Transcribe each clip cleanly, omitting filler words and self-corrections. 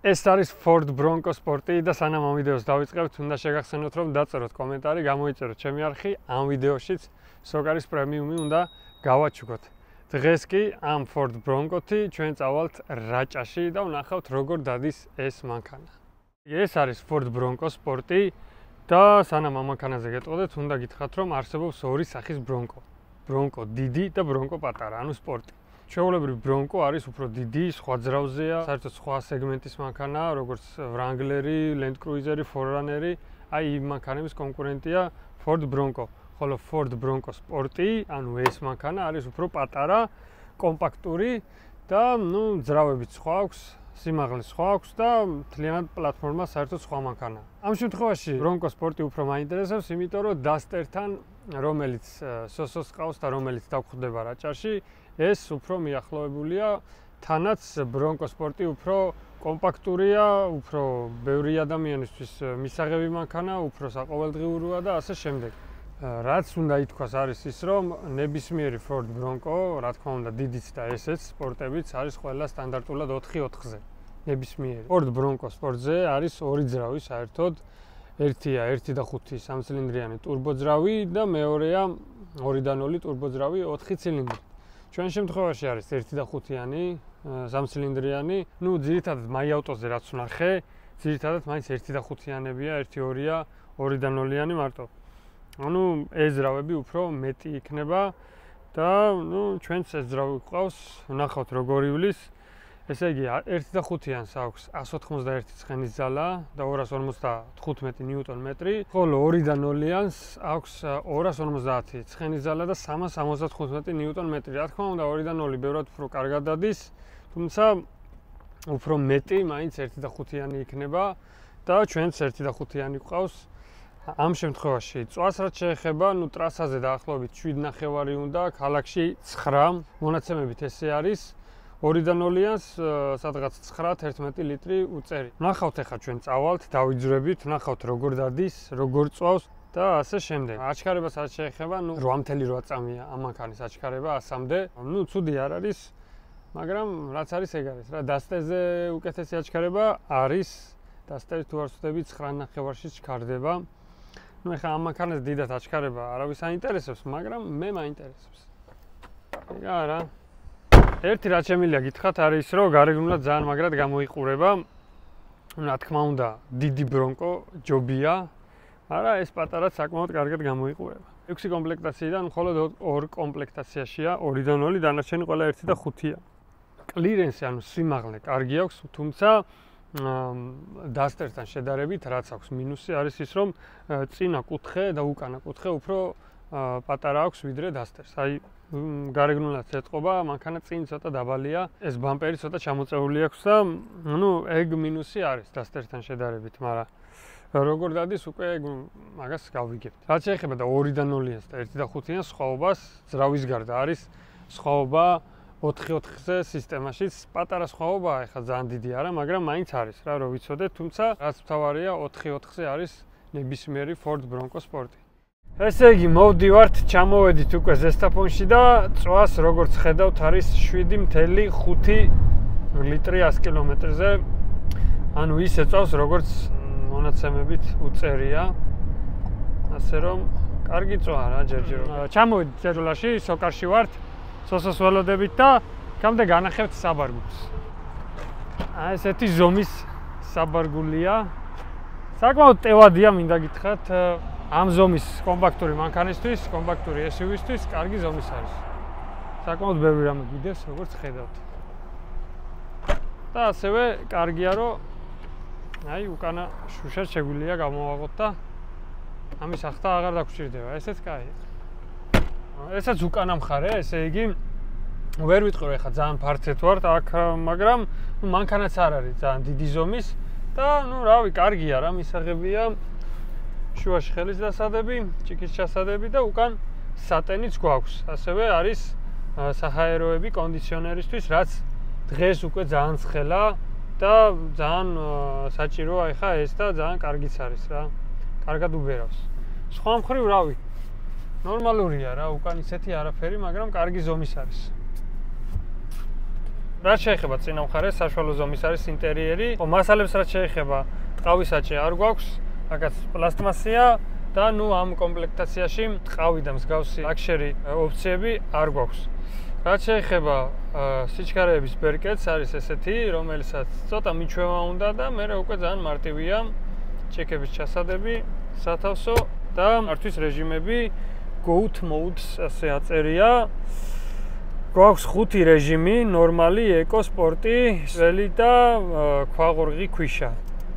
ეს არის Ford Bronco Sport-ი და სანამ ამ ვიდეოს დავიწყებთ, უნდა შეგახსენოთ, რომ დაწეროთ კომენტარი, გამოიწეროთ ჩემი არხი, ამ ვიდეოშიც სოკარის პრემიუმი უნდა გავაჩუქოთ. დღეს კი ამ Ford Bronco-თი ჩვენ წავალთ რაჭაში და ვნახავთ, როგორ დადის ეს მანქანა. ეს არის Ford Bronco Sport-ი და სანამ ამ მანქანაზე გეტყოდეთ, უნდა გითხრათ, რომ არსებობს ორი სახის Bronco. Bronco დიდი და Bronco პატარა, ანუ სპორტი. Ჩვეულებრივ Bronco არის უფრო დიდი, სხვა ძრავზეა, საერთოდ სხვა სეგმენტის მანქანა, როგორც Wrangler-ი, Land Cruiser-ი, 4Runner-ი, აი იმ მანქანების კონკურენტია Ford Bronco. ხოლო Ford Bronco Sport-ი, ანუ ეს მანქანა არის უფრო პატარა, კომპაქტური და, ძრავებიც სხვა აქვს, სიმაღლე სხვა აქვს და მთლიანად პლატფორმა საერთოდ სხვა მანქანაა. ამ შემთხვევაში Bronco Sport-ი უფრო მაინტერესებს, იმიტომ რომ Duster-თან, რომელიც სოსოს ყავს და რომელიც დავხვდება რაჭაში, ეს უფრო მიახლოებულია, თანაც Bronco Sport-ი უფრო კომპაქტურია, უფრო ბევრი ადამიანისთვის მისაღები მანქანა, უფრო საყოველდღიურია და ასე შემდეგ. რაც უნდა ითქვას არის ის, რომ ნებისმიერი Ford Bronco, რა თქმა უნდა, დიდიც და ესეც სპორტებიც არის ყველა სტანდარტულად 4x4-ზე. ნებისმიერი. Ford Bronco Sport-ზე არის ორი ძრავი საერთოდ. ერთია 1.5 სამცილინდრიანი ტურბოძრავი და მეორეა 2.0 ტურბოძრავი 4 ცილინდრი. ჩვენ შემთხვევაში არის 1.5-იანი სამცილინდრიანი, ძირითადად MyAuto-ზე რაც ვნახე, ძირითადად მაინც 1.5-იანებია, 1.2-ია, 2.0-იანი მარტო. ეს ძრავები უფრო მეტი იქნება და, ჩვენც ეს ძრავი გვყავს, ვნახავთ როგორ ივლის. ესე იგი, 1.5-იანს აქვს 191 ცხენის ძალა და 255 ნიუტონ-მეტრი, ხოლო 2.0-იანს აქვს 250 ცხენის ძალა და 375 ნიუტონ-მეტრი. რა თქმა უნდა, 2.0 ბევრად უფრო კარგად დადის, თუმცა უფრო მეტი მაინც 1.5-იანი იქნება და ჩვენც 1.5-იანი გვყავს. ამ შემთხვევაში წვას რაც შეეხება, ტრასაზე დაახლოებით 7.5 უნდა, ქალაქში 9, მონაცემებით ესე არის. 2.0-იანს სადღაც 9-11 ლიტრი უწერი. ვნახავთ ახლა ჩვენ წავალთ, დავიძვრებით, ვნახავთ როგორ დადის, როგორ წვავს და ასე შემდეგ. აჩქარებას რაც შეეხება, 8.8 წამია ამ მანქანის აჩქარება 100-მდე. ცუდი არ არის, მაგრამ რაც არის ეგ არის რა. Duster-ზე უკეთესი აჩქარება არის. Duster-ი თუ არ ვცდები 9.5-ში ჩქარდება. ახლა ამ მანქანაზე დიდად აჩქარება არავის აინტერესებს, მაგრამ მე მაინტერესებს. ეგა რა. ერთი რაც შემიძლია გითხრათ არის ის, რომ გარეგნულად ძალიან მაგრად გამოიყურება. რა თქმა უნდა, დიდი Bronco ჯობია, მაგრამ ეს პატარაც საკმაოდ კარგად გამოიყურება. 6 კომპლექტაციიდან მხოლოდ 2 კომპლექტაციაშია 2.0, დანარჩენი ყველა 1.5-ია. კლირენსი, ანუ სიმაღლე კარგი აქვს, თუმცა Duster-თან შედარებით რაც აქვს მინუსი არის ის, რომ წინა კუთხე და უკანა კუთხე უფრო პატარა აქვს ვიდრე Duster-ს. აი გარეგნულად ეთყობა, მანქანა წინ ცოტა დაბალია, ეს ბამპერი ცოტა ჩამოწეული აქვს და ეგ მინუსი არის Duster-თან შედარებით, მაგრამ როგორ დადის უკვე მაგას გავიგებთ. რაც შეეხება და 2.0-იანს და 1.5-იანს სხვაობას, ძრავის გარდა არის სხვაობა 4x4-ზე სისტემაშიც, პატარა სხვაობაა, ეხლა ძალიან დიდი არა, მაგრამ მაინც არის რა, რომ ვიცოდეთ, თუმცა რაც მთავარია 4x4-ზე არის ნებისმიერი Ford Bronco Sport-ი. ესე იგი, მოვდივართ, ჩამოვედით უკვე ზესტაფონში და წვას როგორც ხედავთ არის 7.5 ლიტრი 100 კილომეტრზე. ანუ ისე წვავს, როგორც მონაცემებით უწერია. ასე რომ, კარგი წვა რა ჯერჯერობით. ჩამოვედით წერილაში, სოკარში ვართ, სოსოს ველოდებით და გამდე განახევთ საბარგულს. ესეთი ზომის საბარგულია. საკმაოდ ტევადია, მინდა გითხრათ. ამ ზომის კომპაქტური მანქანისთვის, კომპაქტური SUV-ისთვის კარგი ზომის არის. საკმაოდ ბევრი რამე გიდეს, როგორც ხედავთ. და ასევე კარგია, რომ უკანა შუშად შეგვიძლია გამოვაღოთ და ამის ახთა აღარ დაგვრჩირდება. ესეც კაია. ესაც უკანა მხარე, ესე იგი, ვერ ვიტყვი ახლა ძალიან ფარცეთ ვართ აქ, მაგრამ მანქანაც არ არის ძალიან დიდი ზომის და რავი, კარგია რა, მისაღებია. შუაში ხელის დასადები, ჭიქის ჩასადები და უკან სატენიც გვაქვს. ასევე არის საჰაეროები კონდიციონერისთვის, რაც დღეს უკვე ძალიან ცხელა და ძალიან საჭიროა ახლა ეს და ძალიან კარგიც არის რა. კარგად უბერავს. სხვა მხრივ რავი, ნორმალურია რა, უკან ისეთი არაფერი, მაგრამ კარგი ზომის არის. რაც შეეხება წინამხარეს, საშუალო ზომის არის ინტერიერი. ხო, მასალებს რაც შეეხება, ტყავისაჭე არ გვაქვს, აქაც პლასტმასია და ნუ ამ კომპლექტაციაში ტყავი და მსგავსი ლაქშერი ოფციები არ გვაქვს. რაც შეეხება სიჩქარეების ბერკეტს, არის ესეთი, რომელსაც ცოტა მიჩვევა უნდა და მე უკვე ძალიან მარტივია ჩეკების ჩასადები, სათავსო და მართვის რეჟიმები, goat modes ასე აწერია. გვაქვს 5 რეჟიმი, ნორმალი, ეკო, სპორტი, ველი და ქვაღორღი ქვიშა.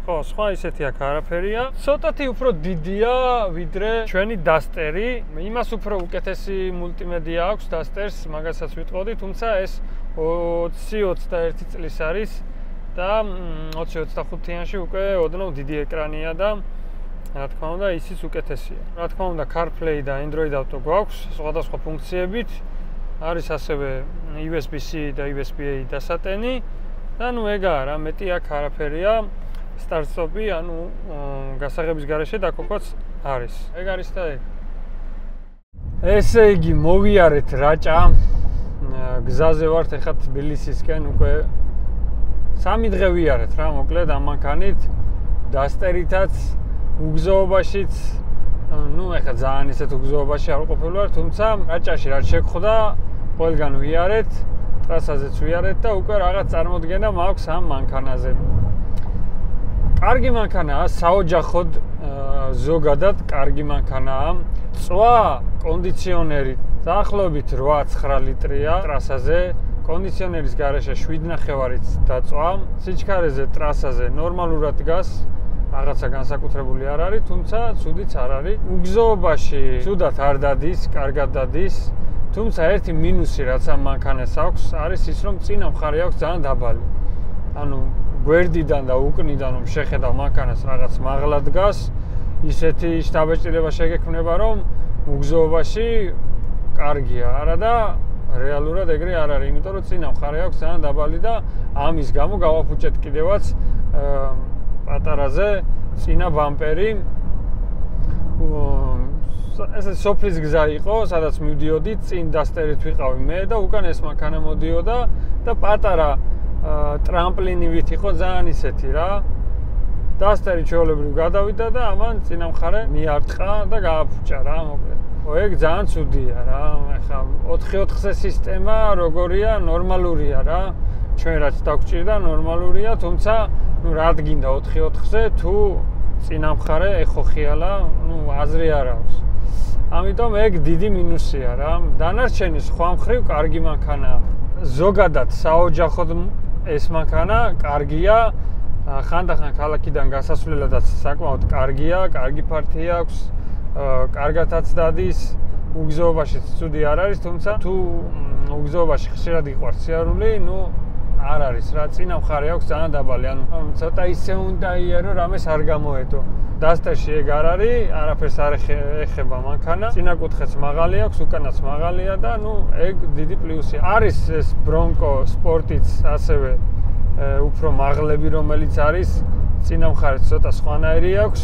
ხო, სხვა ისეთი აქ არაფერია. ცოტათი უფრო დიდია, ვიდრე ჩვენი დასტერი. იმას უფრო უკეთესი მულტიმედია აქვს დასტერს, მაგასაც ვიტყოდი, თუმცა ეს 20-21 წლის არის და 20-25-იანში უკვე ოდნავ დიდი ეკრანია და რა თქმა უნდა, ისიც უკეთესია. რა თქმა უნდა, CarPlay და Android Auto გვაქვს სხვადასხვა ფუნქციებით. არის ასევე USB-C და USB-A დასატენი და ნუ ეგაა რა, მეტი აქ არაფერია. სტარტ-სტოპი, ანუ გასაღების გარეშე დაკოკვაც არის. ეგ არის და ეგ. ესე იგი, მოვიარეთ რაჭა. გზაზე ვართ ეხლა თბილისისკენ უკვე 3 დღე ვიარეთ რა, მოკლედ ამ მანქანით, დასტერითაც, უგზოობაშიც, ნუ ეხლა ძალიან ისეთ უგზოობაში არ ვყოფილი ვარ, თუმცა რაჭაში რაც შეგხვდა, ყველგან ვიარეთ, ტრასაზეც ვიარეთ და უკვე რაღაც წარმოდგენა მაქვს ამ მანქანაზე. კარგი მანქანაა, საოჯახოდ ზოგადად კარგი მანქანაა. წვა კონდიციონერი დაახლოებით 8-9 ლიტრია ტრასაზე. კონდიციონერის გარეშე 7.5-ით დაწვა. სიჩქარეზე ტრასაზე ნორმალურად დგას. რაღაცა განსაკუთრებული არ არის, თუმცა ცუდიც არ არის. უგზოობაში ცუდად არ დადის, კარგად დადის. თუმცა ერთი მინუსი რაც ამ მანქანას აქვს, არის ის რომ წინა მხარე აქვს ძალიან დაბალი. ანუ გვერდიდან და უკნიდან რომ შეხედავ მანქანას რაღაც მაღლა დგას, ისეთი შთაბეჭდილება შეგექმნება რომ უგზოობაში კარგია, არა და რეალურად ეგრე არ არის, იმიტომ რომ წინა მხარე აქვს ძალიან დაბალი და ამის გამო გავაფუჭეთ კიდევაც პატარაზე წინა ბამპერი. ესე სოფლის გზა იყო, სადაც მივდიოდი, წინ დასტერით ვიყავი მე და უკან ეს მანქანა მოდიოდა და პატარა ტრამპლინივით იყო ძალიან ისეთი რა. დასტერი ჩვეულებრივ გადავიდა და ამან წინა მხარე მიარტყა და გააფუჭა რა, მოკლედ. ეგ ძალიან ცუდია რა. ეხლა 4-4-ზე სისტემა როგორია, ნორმალურია რა. ჩვენ რაც დაგვჭირდა, ნორმალურია, თუმცა ნუ რა გინდა 4-4-ზე თუ წინა მხარე ეხოხიალა, ნუ აზრი არ აქვს. ამიტომ ეგ დიდი მინუსია რა. დანარჩენი სხვა მხრივ კარგი მანქანაა. ზოგადად საოჯახოდ ეს მანქანა კარგია. ხანდახან ქალაქიდან გასასვლელადაც საკმაოდ კარგია, კარგი ფართი აქვს, კარგათაც დადის, უგზოობაშიც ცუდი არ არის, თუმცა თუ უგზოობაში ხშირად იყვარს სიარული, ნუ არ არის რა, წინა მხარე აქვს ძალიან დაბალი, ანუ ცოტა ისე უნდა იარო, რამეს არ გამოედო. დასტერში ეგ არ არის, არაფერს არ ეხება მანქანა, წინა კუთხეც მაღალი აქვს, უკანაც მაღალია და ნუ ეგ დიდი პლუსია. არის ეს ბრონკო სპორტიც ასევე უფრო მაღლები, რომელიც არის, წინა მხარეს ცოტა სხვანაირი აქვს,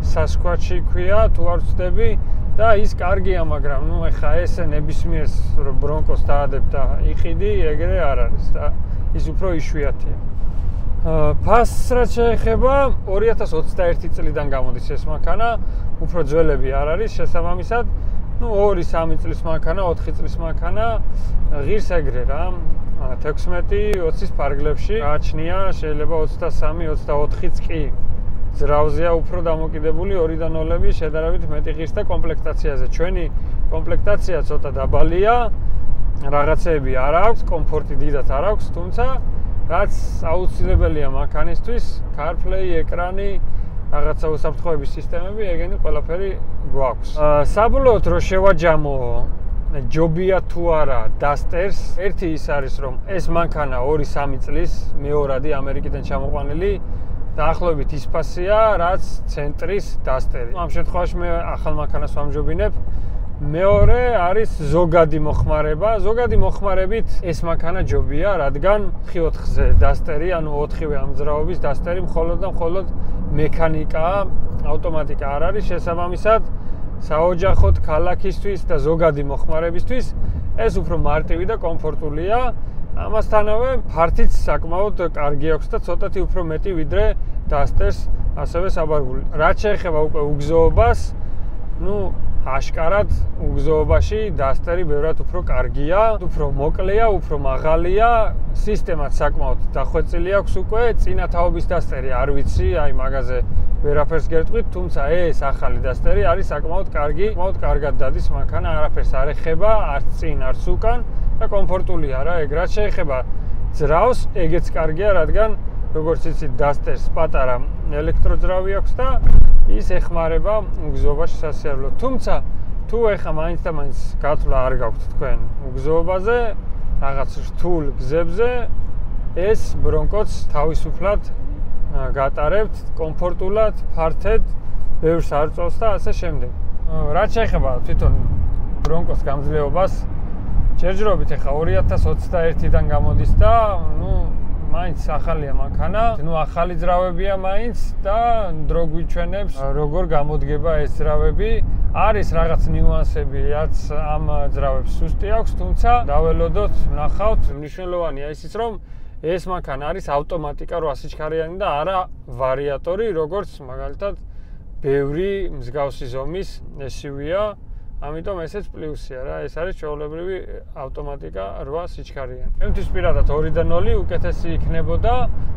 სასკვაჩი ქვია, თუ არ ვცდები და ის კარგია, მაგრამ ნუ ეხა ესე ნებისმიერს ბრონკოს დაადებ და იყიდი, ეგრე არ არის და ის უფრო იშვიათია. ფასს რაც შეეხება 2021 წლიდან გამოდის ეს მანქანა, უფრო ძველები არ არის შესაბამისად, ნუ 2-3 წლის მანქანა, 4 წლის მანქანა, ღირს ეგრე რა. 16-20-ის ფარგლებში გააჩნია, შეიძლება 23-24-იც კი ძრავზეა უფრო დამოკიდებული 2-დან 0-ები შედარებით მეტი ღირს და კომპლექტაციაზე. ჩვენი კომპლექტაცია ცოტა დაბალია, რაღაცეები არ აქვს, კომფორტი დიდად არ აქვს, თუმცა რაც აუცილებელია მანქანისთვის, CarPlay, ეკრანი, რაღაცა უსაფრთხოების სისტემები, ეგენი ყველაფერი გვაქვს. საბოლოოდ რო შევაჯამო ჯობია თუ არა დასტერს, ერთი ის არის რომ ეს მანქანა 2-3 წლის მეორადი ამერიკიდან ჩამოყვანილი დაახლოებით ის ფასია, რაც ცენტრის დასტერი. ამ შემთხვევაში მე ახალ მანქანას ვამჯობინებ. მეორე არის ზოგადი მოხმარება. ზოგადი მოხმარებით ეს მანქანა ჯობია, რადგან 4-4-ზე დასტერი, ანუ 4-ვე ამძრავობის დასტერი მხოლოდ და მხოლოდ მექანიკაა, ავტომატიკა არ არის შესაბამისად. საოჯახოდ ქალაქისთვის და ზოგადი მოხმარებისთვის ეს უფრო მარტივი და კომფორტულია. ამასთანავე ფართიც საკმაოდ კარგი აქვს და ცოტათი უფრო მეტი ვიდრე დასტერს ასევე საბარგული. რაც შეეხება უკვე უგზოობას, აშკარად უგზოობაში დასტერი ბევრად უფრო კარგია, უფრო მოკლეა, უფრო მაღალია, სისტემაც საკმაოდ დახვეწილი აქვს უკვე, წინათაობის დასტერი არ ვიცი, აი მაგაზე ვერაფერს გეტყვით, თუმცა ეს ახალი დასტერი არის საკმაოდ კარგი, საკმაოდ კარგად დადის მანქანა, არაფერს არ ეხება, არც წინ, არც უკან და კომფორტულია რა, ეგ რაც შეეხება ძრავს, ეგეც კარგია, რადგან როგორც იცით, დასტერს პატარა ელექტროძრავი აქვს და ის ეხმარება უგზოობაში სასიარულოდ. თუმცა თუ ეხა მაინც და მაინც გათვლა არ გაქვთ თქვენ უგზოობაზე, რაღაც რთულ გზებზე, ეს ბრონკოც თავისუფლად გატარებთ, კომფორტულად, ფართედ, ბევრს არ წოვს და ასე შემდეგ. რაც შეეხება თვითონ ბრონკოს გამძლეობას, ჯერჯერობით ეხა 2021-დან გამოდის და მაინც ახალია მანქანა, ახალი ძრავებია მაინც და დრო გვიჩვენებს როგორ გამოდგება ეს ძრავები. არის რაღაც ნიუანსები, რაც ამ ძრავებს სუსტი აქვს, თუმცა დაველოდოთ, ვნახავთ, მნიშვნელოვანია ისიც, რომ ეს მანქანა არის ავტომატიკა 8 სიჩქარიანი და არა ვარიატორი, როგორც მაგალითად ბევრი მსგავსი ზომის SUV-ა. ამიტომ ესეც პლუსია რა, ეს არის ჩვეულებრივი ავტომატიკა 8 სიჩქარიანი. ჩემთვის პირადად 2-დან 0 უკეთესი იქნებოდა,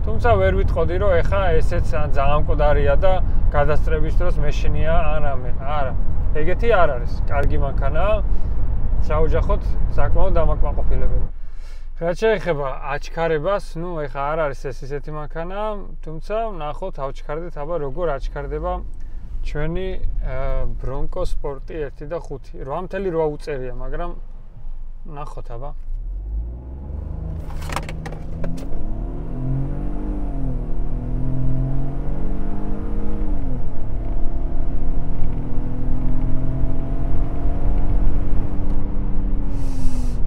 თუმცა ვერ ვიტყოდი, რომ ეხა ესეც ძალიან მკვდარია და გადასწრების დროს მეშინია არამე. არა, ეგეთი არ არის. კარგი მანქანაა, საოჯახოდ საკმაოდ დამაკმაყოფილებელი. რაც შეეხება აჩქარებას, ეხა არ არის ეს ისეთი მანქანა, თუმცა ვნახოთ, ავჩქარდეთ, აბა როგორ აჩქარდება ჩვენი ბრონკო სპორტი 1 და 5. 8.8 უწერია, მაგრამ ნახოთ აბა.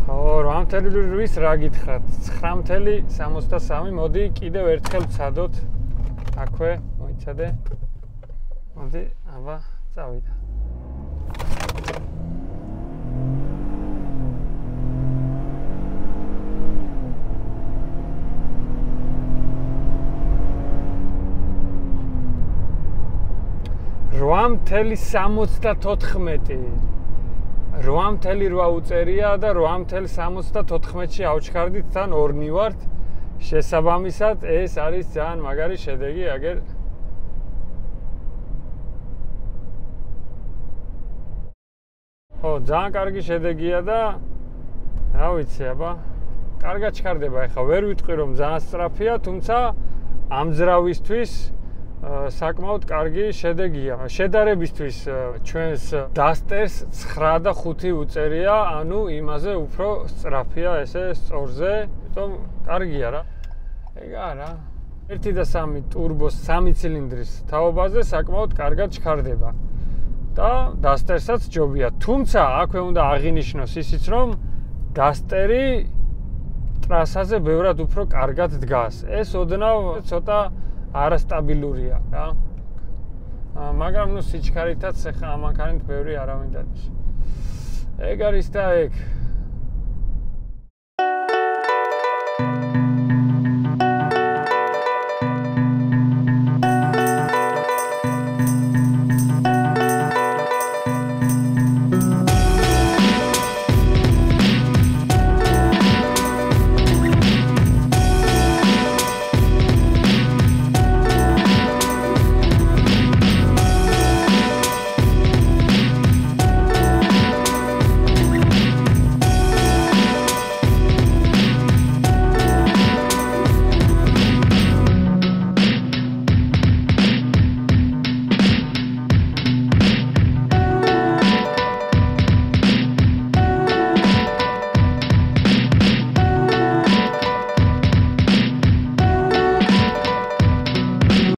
ო, 8.8-ის რა გითხრათ? 9.63, მოდი კიდევ ერთხელ ვცადოთ. აქვე, მოიცადე. მოდი, აბა, წავიდა. რვამთელი 74. 8.8 უწერია და 8.74-ში ავჩქარდით თან ორნი ვართ. შესაბამისად, ეს არის ძალიან მაგარი შედეგი, აგერ ძალიან კარგი შედეგია და რა ვიცი, აბა, კარგად ჩქარდება, ეხლა ვერ ვიტყვი რომ ძალიან სწრაფია, თუმცა ამ ძრავისთვის საკმაოდ კარგი შედეგია. შედარებისთვის ჩვენს დასტერს 9 და 5 უწერია, ანუ იმაზე უფრო სწრაფია ესე სწორზე, თუმცა კარგია რა. ეგ არა. 1 და 3 ტურბოს 3 ცილინდრის თაობაზე საკმაოდ კარგად ჩქარდება. და დასტერსაც ჯობია. თუმცა აქვე უნდა აღინიშნოს ისიც, რომ დასტერი ტრასაზე ბევრად უფრო კარგად დგას. ეს ოდნავ ცოტა არასტაბილურია რა. მაგრამ სიჩქარითაც ახლა ამ მანქანით ბევრი არავინ დადის. ეგ არის და ეგ.